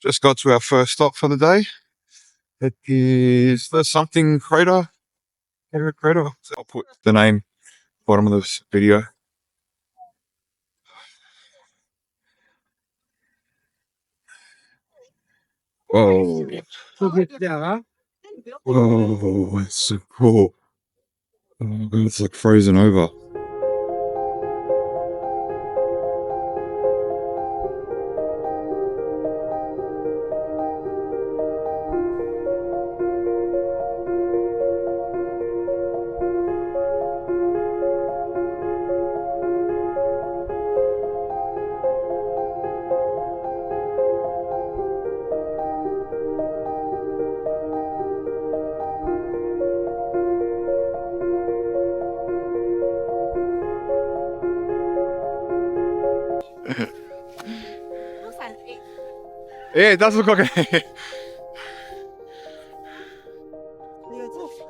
Just got to our first stop for the day. It is the something crater. Kerid crater. I'll put the name bottom of this video. Whoa. Whoa, it's so cool. Oh my god, it's like frozen over. Yeah, it does look like a...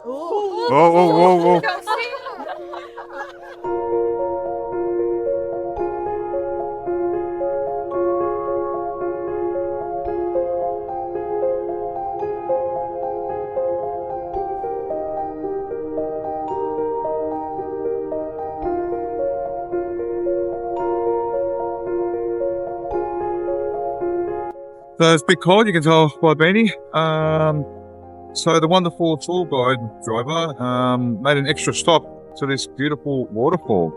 Whoa, whoa, whoa, whoa. So it's a bit cold, you can tell by Beanie. So the wonderful tour guide driver made an extra stop to this beautiful waterfall.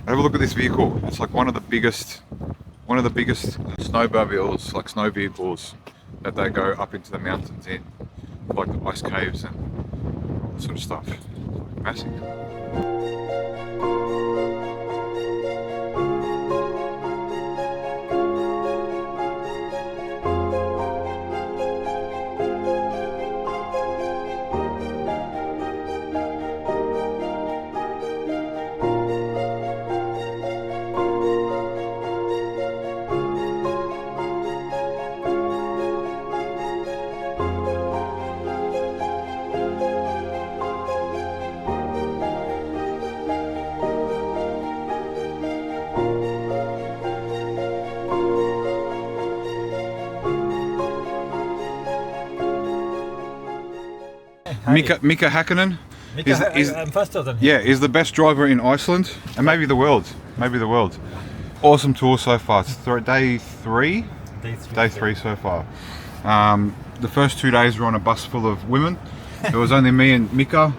Have a look at this vehicle. It's like one of the biggest snowmobiles, like snow vehicles that they go up into the mountains in, like the ice caves and all that sort of stuff. Massive. Mika Häkkinen I'm faster than him. Yeah, is the best driver in Iceland and maybe the world. Awesome tour so far. It's day three so far. The first 2 days we were on a bus full of women. There was only me and Mika,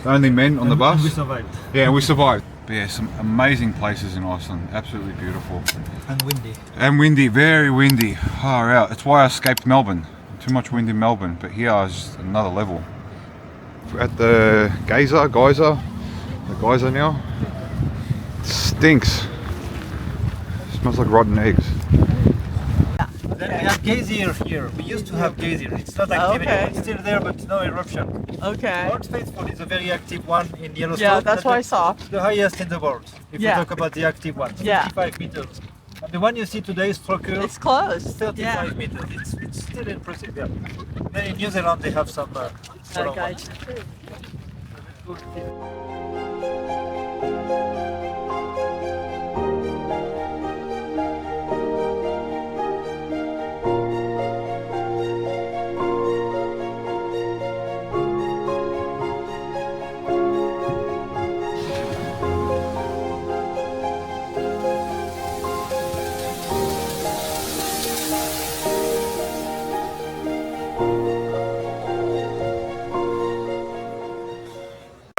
the only men on the bus. And we survived. Yeah, and we survived. But yeah, some amazing places in Iceland. Absolutely beautiful. And windy. And windy, very windy. Far out. That's why I escaped Melbourne. Too much wind in Melbourne, but here is another level. We're at the geyser now. It stinks. It smells like rotten eggs. Then we have geyser here. We used to have geyser. It's not active anymore. It's still there, but no eruption. Okay. Mount Faithful is a very active one in Yellowstone. Yeah, that's what I saw. The highest in the world. If you talk about the active ones, 55 meters. And the one you see today is Strokkur. It's close. 35 meters. It's still impressive. Yeah. Then in New Zealand they have some. Geyser too.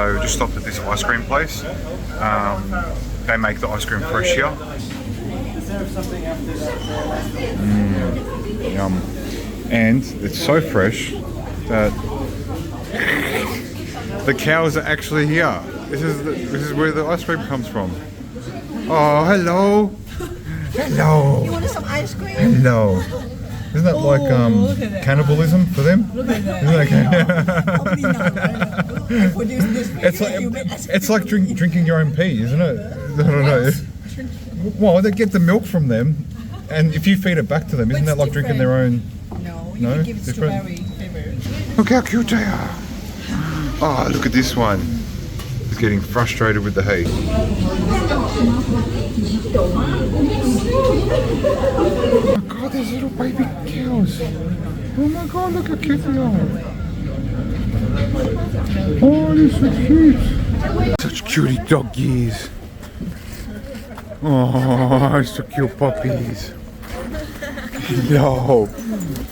So we just stopped at this ice cream place. They make the ice cream fresh here. Yum. And it's so fresh that the cows are actually here. This is where the ice cream comes from. Oh, hello. Hello. You want some ice cream? Hello. Isn't that like cannibalism for them? Look at that. It's like drinking your own pee, isn't it? I don't know. Well, they get the milk from them, and if you feed it back to them, isn't that like drinking their own? No, you can give it strawberry flavor. Look how cute they are. Oh, look at this one. He's getting frustrated with the heat. Oh my god, there's little baby cows. Oh my god, look how cute they are. Oh, they're so cute. Such cutie doggies. Oh, so cute puppies. Yo,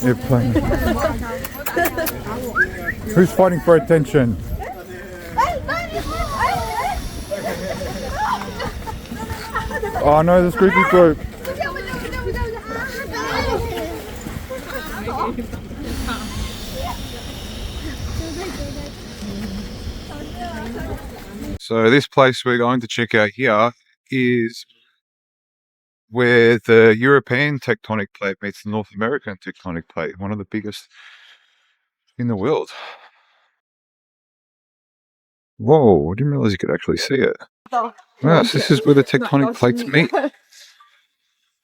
they're playing. Who's fighting for attention? Oh no, the squeaky group. So this place we're going to check out here is where the European tectonic plate meets the North American tectonic plate, one of the biggest in the world. Whoa, I didn't realize you could actually see it. Wow, so this is where the tectonic plates meet.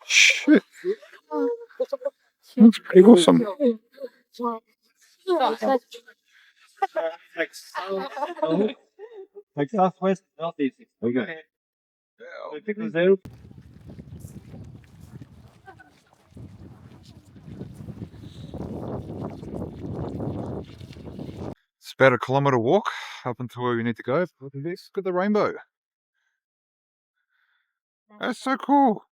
Shit. Looks pretty awesome. Like southwest, northeast. Okay. It's about a kilometre walk up until where we need to go. Look at this, look at the rainbow. That's so cool.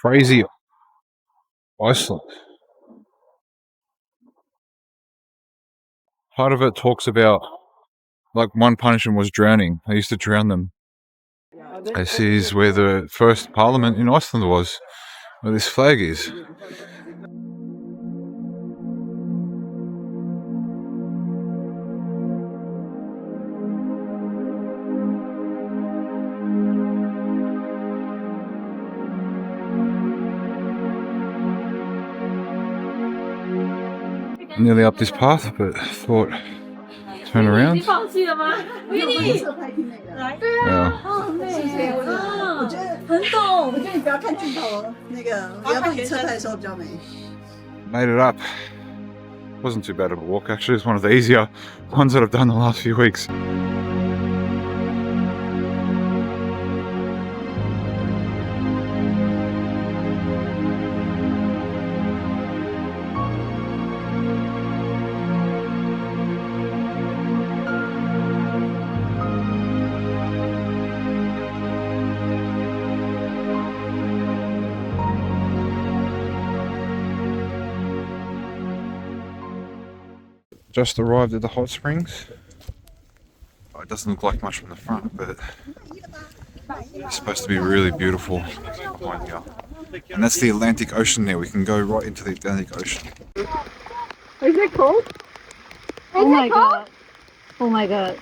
Crazy Iceland. Part of it talks about, like, one punishment was drowning. They used to drown them. This is where the first parliament in Iceland was, where this flag is. Nearly up this path, but thought turn around. Yeah. 很懂，我觉得你不要看镜头，那个不要放你车牌的时候比较美。 Made it up. Wasn't too bad of a walk actually. It's one of the easier ones that I've done the last few weeks. Just arrived at the hot springs. Oh, it doesn't look like much from the front, but it's supposed to be really beautiful behind here. And that's the Atlantic Ocean there. We can go right into the Atlantic Ocean. Is it cold? Oh my god. Oh my god.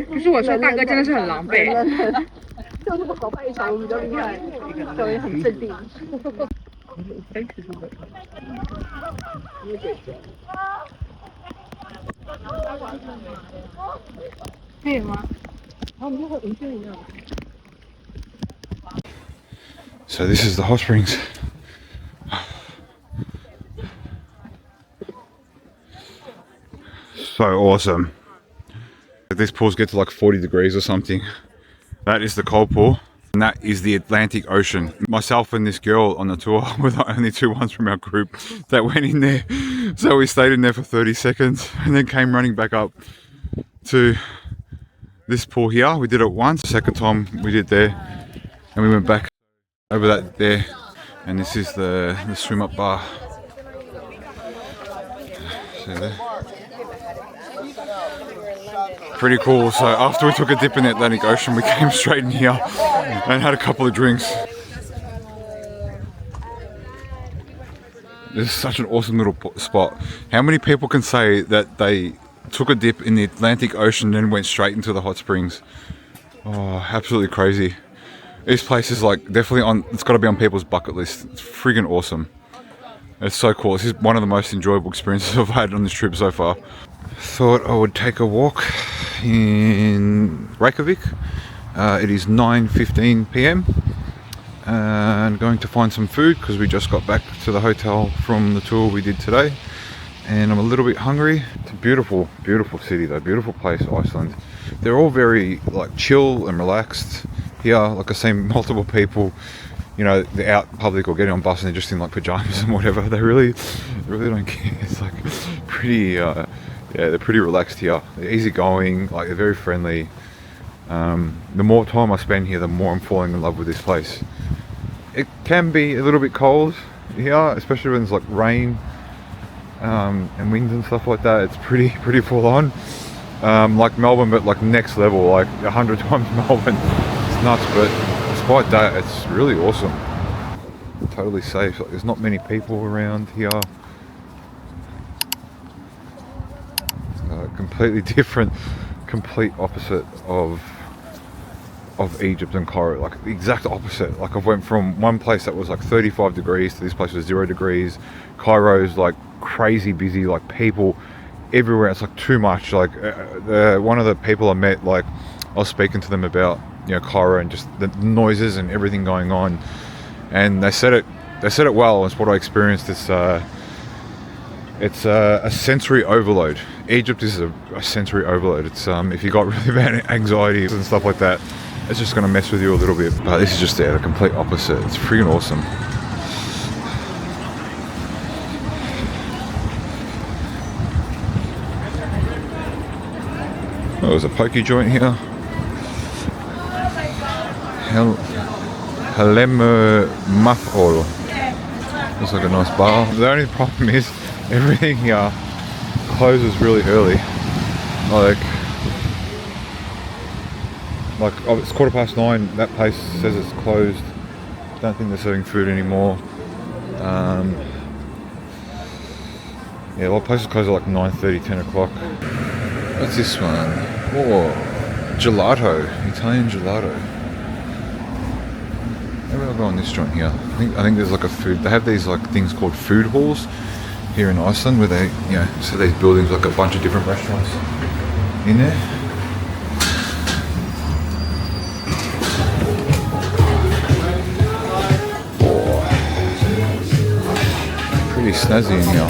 不是我说，大哥真的是很狼狈。就这么好拍一场，我比较厉害，表演很镇定。可以吗？ So this is the hot springs. So awesome. If these pools get to like 40 degrees or something, that is the cold pool. And that is the Atlantic Ocean. Myself and this girl on the tour were the only two ones from our group that went in there. So we stayed in there for 30 seconds and then came running back up to this pool here. We did it once, the second time we did there, and we went back over that there. And this is the swim up bar. See there? Pretty cool. So after we took a dip in the Atlantic Ocean, we came straight in here and had a couple of drinks. This is such an awesome little spot. How many people can say that they took a dip in the Atlantic Ocean and then went straight into the hot springs? Oh, absolutely crazy. This place is like definitely on, it's got to be on people's bucket list. It's friggin' awesome. It's so cool. This is one of the most enjoyable experiences I've had on this trip so far. Thought I would take a walk in Reykjavik. It is 9:15 p.m. and going to find some food because we just got back to the hotel from the tour we did today, and I'm a little bit hungry. It's a beautiful, beautiful city though, beautiful place, Iceland. They're all very like chill and relaxed here. Like I've seen multiple people, you know, they're out in public or getting on bus and they're just in like pajamas and whatever. They really don't care. It's like pretty, yeah, they're pretty relaxed here. They're easygoing, like they're very friendly. The more time I spend here, the more I'm falling in love with this place. It can be a little bit cold here, especially when there's like rain and winds and stuff like that. It's pretty full on. Like Melbourne, but like next level, like 100 times Melbourne. It's nuts, but despite that, it's really awesome. Totally safe. Like, there's not many people around here. Completely different, complete opposite of Egypt and Cairo. Like the exact opposite. Like I've went from one place that was like 35 degrees to this place was 0 degrees. Cairo's like crazy busy, like people everywhere. It's like too much. Like one of the people I met, like I was speaking to them about, you know, Cairo and just the noises and everything going on, and they said it well. It's what I experienced. It's a sensory overload. Egypt is a sensory overload. It's if you got really bad anxieties and stuff like that, it's just going to mess with you a little bit. But this is just the complete opposite. It's freaking awesome. Oh, there's a pokey joint here. Hvammsvik. Looks like a nice bar. The only problem is everything here closes really early. Like oh, it's 9:15. That place says it's closed. Don't think they're serving food anymore. Yeah, a lot of places close at like 9:30, 10 o'clock. What's this one? Oh, gelato, Italian gelato. Maybe I'll go on this joint here. I think there's like a food. They have these like things called food halls here in Iceland, where they, you know, so these buildings like a bunch of different restaurants in there. Oh, pretty snazzy in here.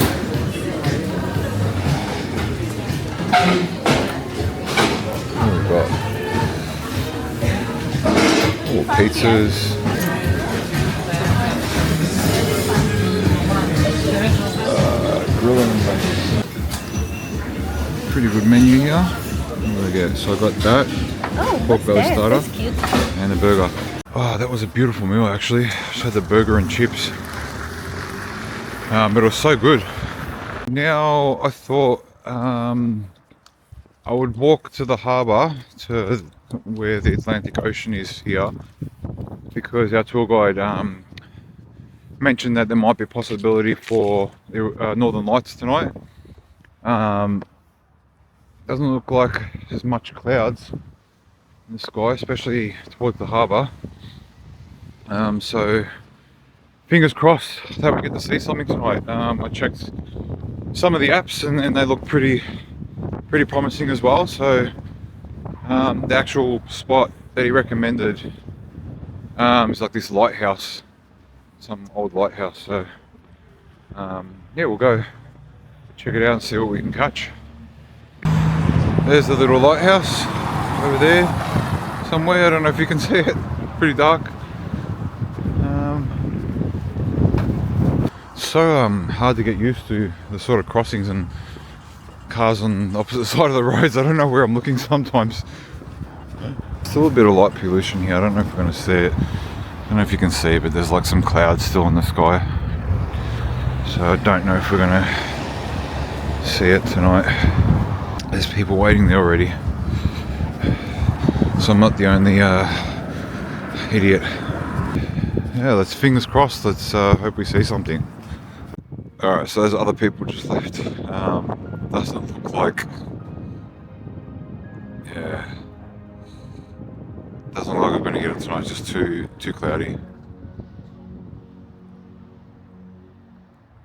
What have we got? Oh, pizzas. Grilling. Pretty good menu here. What do I get? So I got that, pork belly starter, and a burger. Oh, that was a beautiful meal actually. Just had the burger and chips. But it was so good. Now I thought I would walk to the harbour, to where the Atlantic Ocean is here, because our tour guide mentioned that there might be a possibility for the northern lights tonight. Doesn't look like there's much clouds in the sky, especially towards the harbour. So fingers crossed that we get to see something tonight. I checked some of the apps and they look pretty promising as well. So the actual spot that he recommended is like this lighthouse, some old lighthouse. So yeah, we'll go check it out and see what we can catch. There's the little lighthouse over there somewhere. I don't know if you can see it. pretty dark. So hard to get used to the sort of crossings and cars on the opposite side of the roads. I don't know where I'm looking sometimes. Still a bit of light pollution here. I don't know if we're going to see it. I don't know if you can see, but there's like some clouds still in the sky. So I don't know if we're going to see it tonight. There's people waiting there already. So I'm not the only idiot. Yeah, let's fingers crossed. Let's hope we see something. Alright, so there's other people just left. Doesn't look like... Yeah. Doesn't look like we're going to get it tonight. It's just too cloudy.